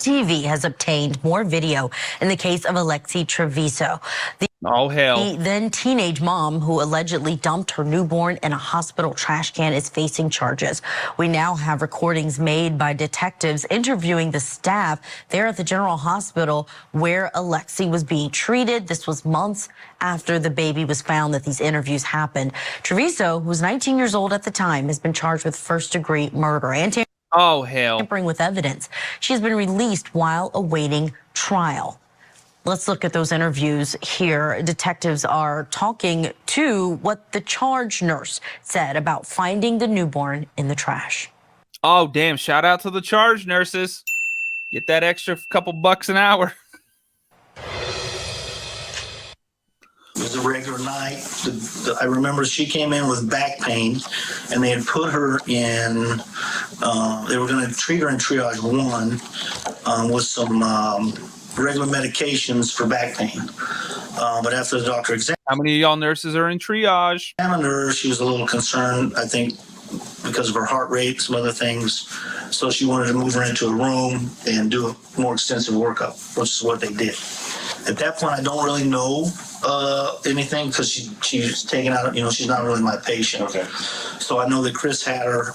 TV has obtained more video in the case of Alexee Trevizo. Oh, hell. The then teenage mom who allegedly dumped her newborn in a hospital trash can is facing charges. We now have recordings made by detectives interviewing the staff there at the General Hospital where Alexee was being treated. This was months after the baby was found that these interviews happened. Trevizo, who was 19 years old at the time, has been charged with first-degree murder and tampering with evidence. She has been released while awaiting trial. Let's look at those interviews here. Detectives are talking to what the charge nurse said about finding the newborn in the trash. Oh, damn. Shout out to the charge nurses. Get that extra couple bucks an hour. It was a regular night. I remember she came in with back pain, and they had put her in, they were going to treat her in triage 1 with some regular medications for back pain. But after the doctor examined How many of y'all nurses are in triage? her, she was a little concerned, I think, because of her heart rate, some other things. So she wanted to move her into a room and do a more extensive workup, which is what they did. At that point, I don't really know anything because she's taken out, she's not really my patient. Okay. So I know that Chris had her.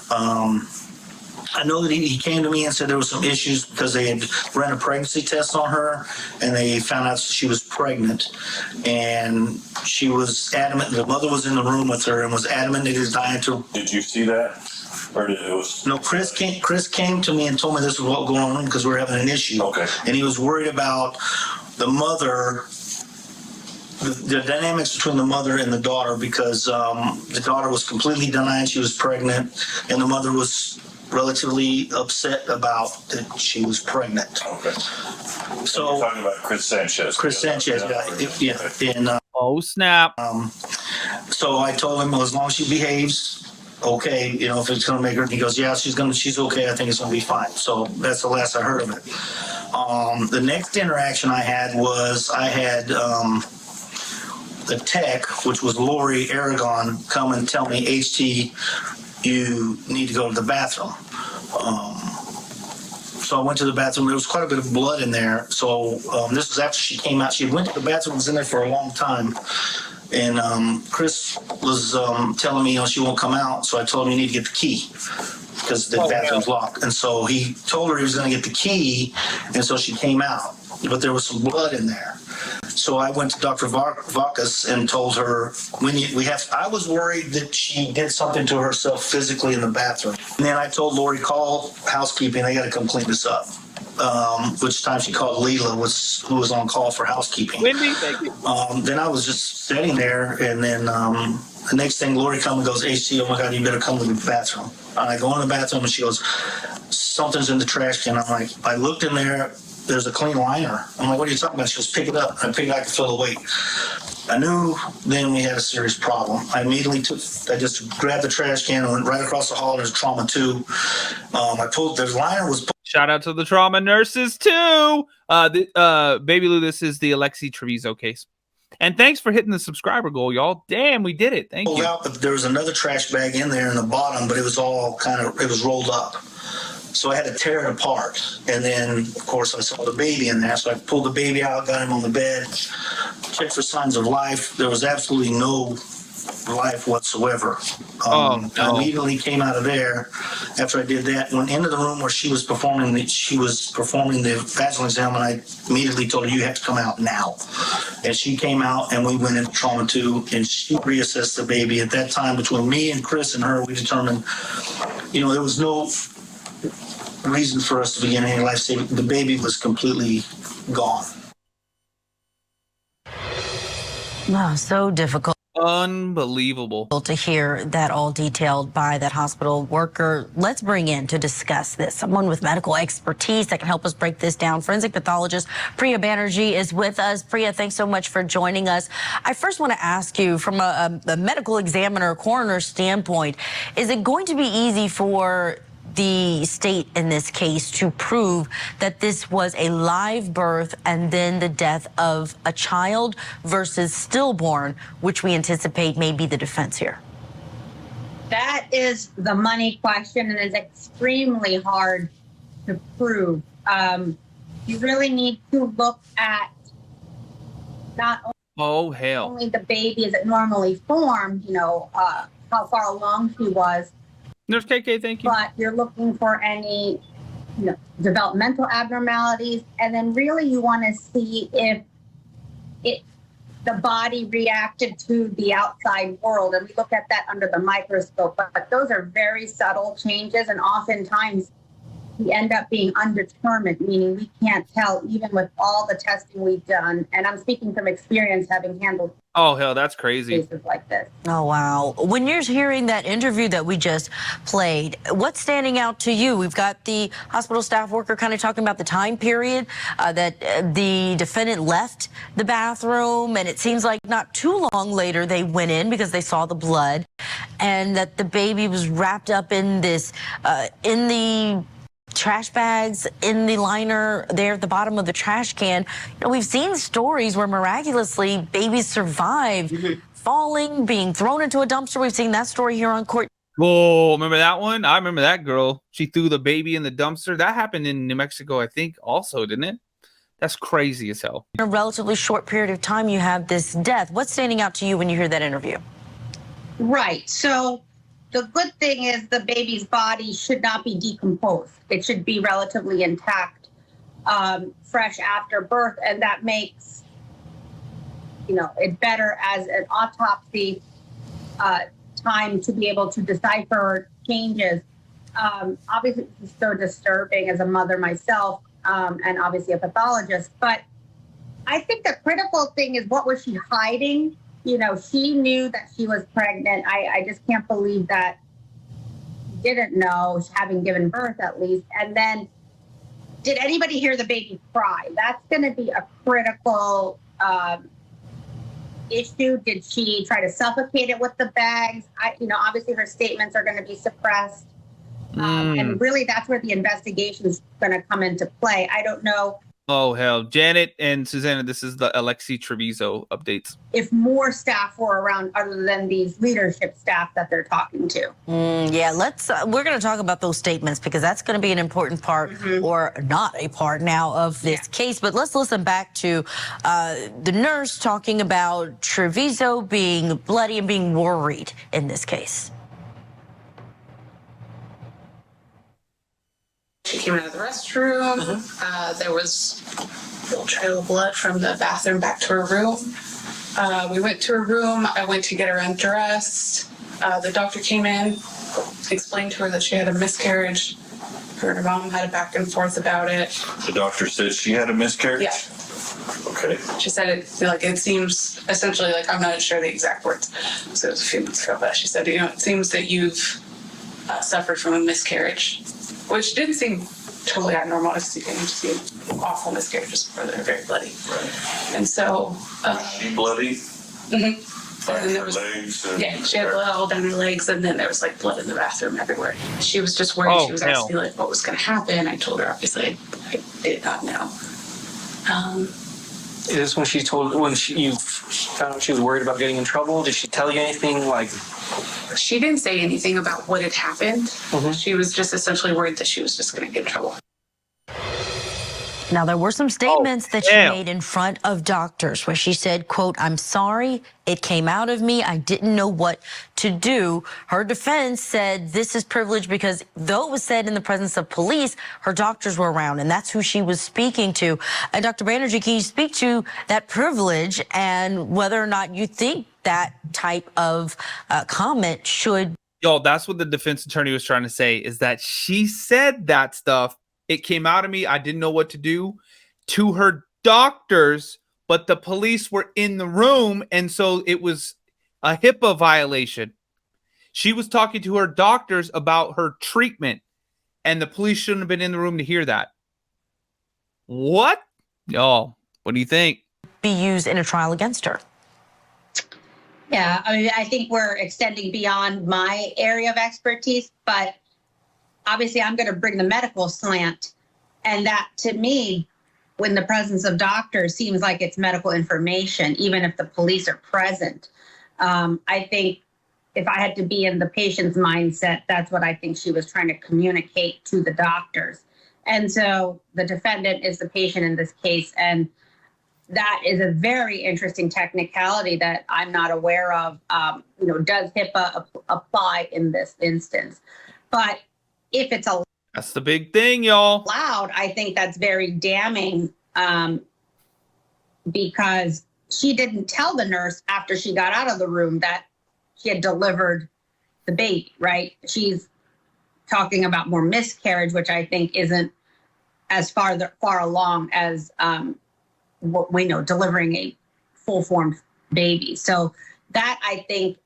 I know that he came to me and said there was some issues because they had ran a pregnancy test on her and they found out she was pregnant. And she was adamant, the mother was in the room with her and was adamant that he was dying to. Did you see that? Or did it was? No, Chris came to me and told me this was what was going on because we were having an issue. Okay. And he was worried about the mother, the dynamics between the mother and the daughter because the daughter was completely denying she was pregnant and the mother was relatively upset about that she was pregnant. Okay. So you're talking about Chris Sanchez. Chris Sanchez, yeah. And oh, snap. so I told him, well, as long as she behaves, okay, if it's going to make her, he goes, yeah, she's okay. I think it's going to be fine. So that's the last I heard of it. The next interaction I had was I had the tech, which was Lori Aragon, come and tell me, HT, you need to go to the bathroom. So I went to the bathroom. There was quite a bit of blood in there. So this was after she came out. She went to the bathroom, was in there for a long time. And Chris was telling me, she won't come out. So I told him you need to get the key because the bathroom's locked. And so he told her he was going to get the key. And so she came out. But there was some blood in there. So I went to Dr. Vakas and told her, I was worried that she did something to herself physically in the bathroom. And then I told Lori, call housekeeping, they got to come clean this up. Which time she called Leela, who was on call for housekeeping. Wendy, thank you. Then I was just sitting there, and then the next thing, Lori comes and goes, HT, oh my God, you better come to the bathroom. And I go in the bathroom, and she goes, something's in the trash can. I'm like, I looked in there, there's a clean liner. I'm like, what are you talking about? She goes, pick it up. I picked it up, I could feel the weight. I knew then we had a serious problem. I just grabbed the trash can and went right across the hall. There's trauma too. There's liner was. Shout out to the trauma nurses too. Baby Lou, this is the Alexee Trevizo case. And thanks for hitting the subscriber goal, y'all. Damn, we did it. Thank you. Out, but there was another trash bag in there in the bottom, but it was all it was rolled up. So I had to tear it apart. And then, of course, I saw the baby in there. So I pulled the baby out, got him on the bed, checked for signs of life. There was absolutely no life whatsoever. No. I immediately came out of there after I did that, went into the room where she was performing the vaginal exam, and I immediately told her, you have to come out now. And she came out, and we went into trauma 2, and she reassessed the baby. At that time, between me and Chris and her, we determined, there was no reason for us to begin any life saving. The baby was completely gone. Oh, so difficult. Unbelievable To hear that all detailed by that hospital worker. Let's bring in to discuss this someone with medical expertise that can help us break this down. Forensic pathologist Priya Banerjee is with us. Priya, thanks so much for joining us. I first want to ask you, from a medical examiner, coroner standpoint, is it going to be easy for the state in this case to prove that this was a live birth and then the death of a child versus stillborn, which we anticipate may be the defense here? That is the money question, and is extremely hard to prove. you really need to look at not Oh, hell. only the baby as it normally formed, how far along she was, Nurse KK, thank you. but you're looking for any, developmental abnormalities. And then really you want to see if the body reacted to the outside world. And we look at that under the microscope, but those are very subtle changes. And oftentimes we end up being undetermined, meaning we can't tell even with all the testing we've done. And I'm speaking from experience, having handled Oh, hell, that's crazy. cases like this. Oh, wow. When you're hearing that interview that we just played, what's standing out to you? We've got the hospital staff worker kind of talking about the time period that the defendant left the bathroom, and it seems like not too long later they went in because they saw the blood, and that the baby was wrapped up in this, in the trash bags, in the liner there at the bottom of the trash can. We've seen stories where miraculously babies survive falling, being thrown into a dumpster. We've seen that story here on court. Oh, remember that one? I remember that girl. She threw the baby in the dumpster. That happened in New Mexico, I think, also, didn't it? That's crazy as hell. In a relatively short period of time, you have this death. What's standing out to you when you hear that interview? Right. So the good thing is the baby's body should not be decomposed. It should be relatively intact, fresh after birth. And that makes, it better as an autopsy time to be able to decipher changes. Obviously, this is so disturbing as a mother myself, and obviously a pathologist. But I think the critical thing is, what was she hiding? She knew that she was pregnant. I just can't believe that she didn't know, having given birth at least. And then, did anybody hear the baby cry? That's going to be a critical issue. Did she try to suffocate it with the bags? Obviously her statements are going to be suppressed. And really that's where the investigation is going to come into play. I don't know. Oh, hell. Janet and Susanna, this is the Alexee Trevizo updates. If more staff were around other than these leadership staff that they're talking to. Yeah, we're going to talk about those statements because that's going to be an important part or not a part now of this case. But let's listen back to the nurse talking about Trevizo being bloody and being worried in this case. She came out of the restroom. There was a little trail of blood from the bathroom back to her room. We went to her room. I went to get her undressed. The doctor came in, explained to her that she had a miscarriage. Her and her mom had a back and forth about it. The doctor said she had a miscarriage? Yeah. Okay. She said it seems essentially like, I'm not sure the exact words, so it was a few months ago, but she said, it seems that you've suffered from a miscarriage, which didn't seem totally abnormal. I've seen awful miscarriages before. They're very bloody. Right. And so. She bloody? Mm-hmm. Like and then there her was, legs? She had blood all down her legs, and then there was blood in the bathroom everywhere. She was just worried. She was asking what was going to happen. I told her, obviously, I did not know. Is this when you found out she was worried about getting in trouble? Did she tell you anything She didn't say anything about what had happened. Mm-hmm. She was just essentially worried that she was just going to get in trouble. Now, there were some statements that she made in front of doctors where she said, quote, "I'm sorry, it came out of me. I didn't know what to do." Her defense said this is privilege because though it was said in the presence of police, her doctors were around, and that's who she was speaking to. And Dr. Banerjee, can you speak to that privilege and whether or not you think that type of comment should... Yo, that's what the defense attorney was trying to say, is that she said that stuff. It came out of me. I didn't know what to do to her doctors, but the police were in the room. And so it was a HIPAA violation. She was talking to her doctors about her treatment, and the police shouldn't have been in the room to hear that. What? Y'all, what do you think? Be used in a trial against her. Yeah, I think we're extending beyond my area of expertise, but obviously I'm going to bring the medical slant. And that, to me, when the presence of doctors seems like it's medical information, even if the police are present. I think if I had to be in the patient's mindset, that's what I think she was trying to communicate to the doctors. And so the defendant is the patient in this case. And that is a very interesting technicality that I'm not aware of. Does HIPAA apply in this instance? But if it's That's the big thing, y'all. allowed, I think that's very damning, because she didn't tell the nurse after she got out of the room that she had delivered the baby, right? She's talking about more miscarriage, which I think isn't as far along as what we know, delivering a full-formed baby. So that, I think,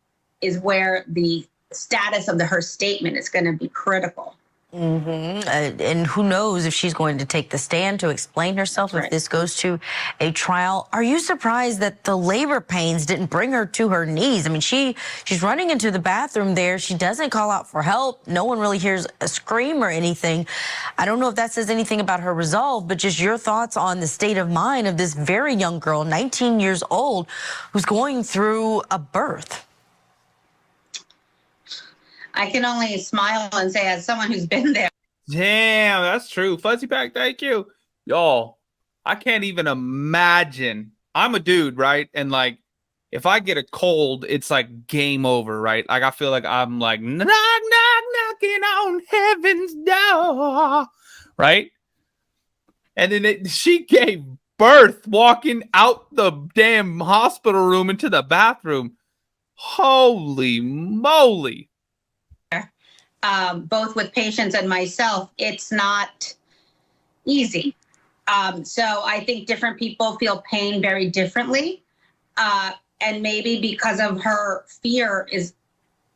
is where the status of her statement is going to be critical. And who knows if she's going to take the stand to explain herself if this goes to a trial. Are you surprised that the labor pains didn't bring her to her knees? I mean, she's running into the bathroom there. She doesn't call out for help. No one really hears a scream or anything. I don't know if that says anything about her resolve, but just your thoughts on the state of mind of this very young girl, 19 years old, who's going through a birth. I can only smile and say, as someone who's been there. Damn, that's true. Fuzzy Pack, thank you. Y'all, I can't even imagine. I'm a dude, right? And like, if I get a cold, it's like game over, right? Like, I feel like I'm like, knock, knock, knocking on heaven's door, right? And then she gave birth walking out the damn hospital room into the bathroom. Holy moly. Both with patients and myself, it's not easy. So I think different people feel pain very differently. And maybe because of her fear,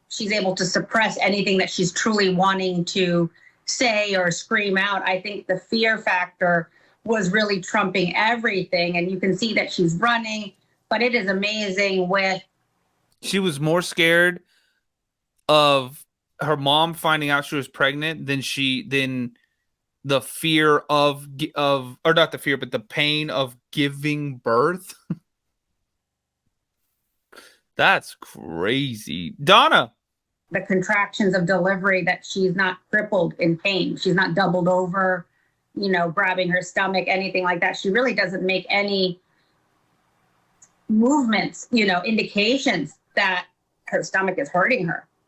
she's able to suppress anything that she's truly wanting to say or scream out. I think the fear factor was really trumping everything. And you can see that she's running, but it is amazing she was more scared of her mom finding out she was pregnant than the fear of or not the fear, but the pain of giving birth. That's crazy. Donna. the contractions of delivery, that she's not crippled in pain. She's not doubled over, grabbing her stomach, anything like that. She really doesn't make any movements, indications that her stomach is hurting her.